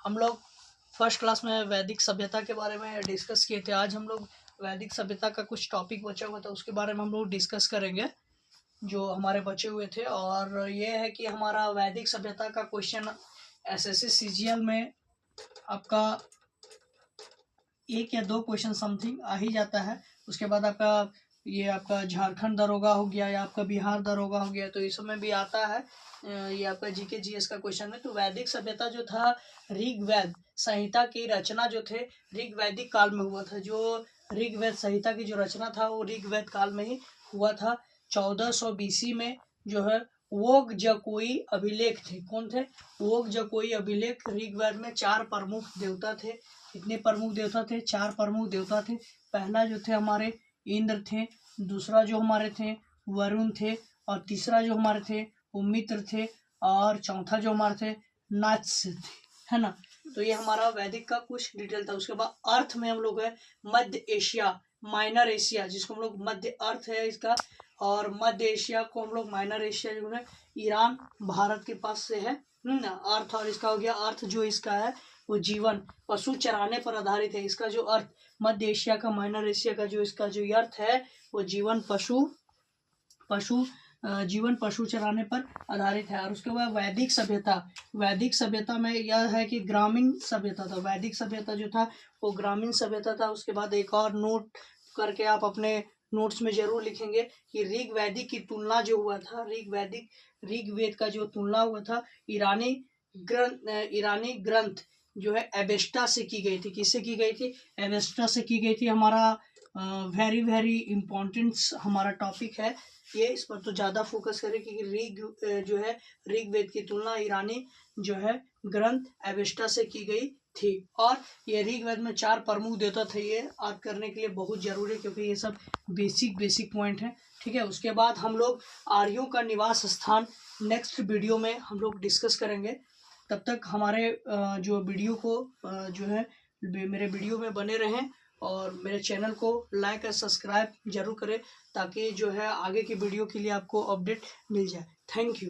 हम लोग first class में वैदिक सभ्यता के बारे में डिस्कस किए थे। आज हम लोग वैदिक सभ्यता का कुछ टॉपिक बचा हुआ था, उसके बारे में हम लोग डिस्कस करेंगे जो हमारे बचे हुए थे। और ये है कि हमारा वैदिक सभ्यता का क्वेश्चन एसएससी सीजीएल में आपका 1 या 2 क्वेश्चन समथिंग आ ही जाता है। उसके बाद आपका झारखंड दरोगा हो गया या आपका बिहार दरोगा हो गया, तो इस समय भी आता है। ये आपका जीके जीएस का क्वेश्चन है। तो वैदिक सभ्यता जो था, ऋग्वेद संहिता की रचना जो थे ऋग्वैदिक काल में हुआ था। जो ऋग्वेद संहिता की जो रचना था वो ऋग्वेद काल में ही हुआ था। 1400 BC में जो है वोगजकोई अभिलेख थे। कौन थे? वोगजकोई अभिलेख। ऋग्वेद में 4 प्रमुख देवता थे। कितने प्रमुख देवता थे? 4 प्रमुख देवता थे। पहला जो थे हमारे इंद्र थे, दूसरा जो हमारे थे वरुण थे, और तीसरा जो हमारे थे वो मित्र थे, और चौथा जो हमारे थे नात्स्य थे, है ना। तो ये हमारा वैदिक का कुछ डिटेल था। उसके बाद अर्थ में हम लोग है मध्य एशिया, माइनर एशिया, जिसको हम लोग मध्य अर्थ है इसका, और मध्य एशिया को हम लोग माइनर एशिया जो है ईरान भारत के पास से है ना अर्थ। और इसका हो गया अर्थ जो इसका है वो जीवन पशु चराने पर आधारित है। इसका जो अर्थ मध्य एशिया का, माइनर एशिया का जो इसका जो अर्थ है वो जीवन पशु चराने पर आधारित है। और उसके बाद वैदिक सभ्यता में यह है कि ग्रामीण सभ्यता था। वैदिक सभ्यता जो था वो ग्रामीण सभ्यता था। उसके बाद एक और नोट करके आप अपने नोट्स में जरूर लिखेंगे कि ऋग्वैदिक की तुलना जो हुआ था, ऋग्वेद का जो तुलना हुआ था ईरानी ग्रंथ जो है एवेस्टा से की गई थी। किससे की गई थी? एवेस्टा से की गई थी। हमारा वेरी वेरी इम्पोर्टेंट हमारा टॉपिक है ये, इस पर तो ज़्यादा फोकस करें कि ऋग्वेद की तुलना ईरानी जो है ग्रंथ एवेस्टा से की गई थी। और ये ऋग्वेद में 4 प्रमुख देवता थे। ये याद करने के लिए बहुत जरूरी है क्योंकि ये सब बेसिक पॉइंट है, ठीक है। उसके बाद हम लोग आर्यों का निवास स्थान नेक्स्ट वीडियो में हम लोग डिस्कस करेंगे। तब तक हमारे जो वीडियो को जो है मेरे वीडियो में बने रहें और मेरे चैनल को लाइक और सब्सक्राइब जरूर करें ताकि जो है आगे की वीडियो के लिए आपको अपडेट मिल जाए। Thank you.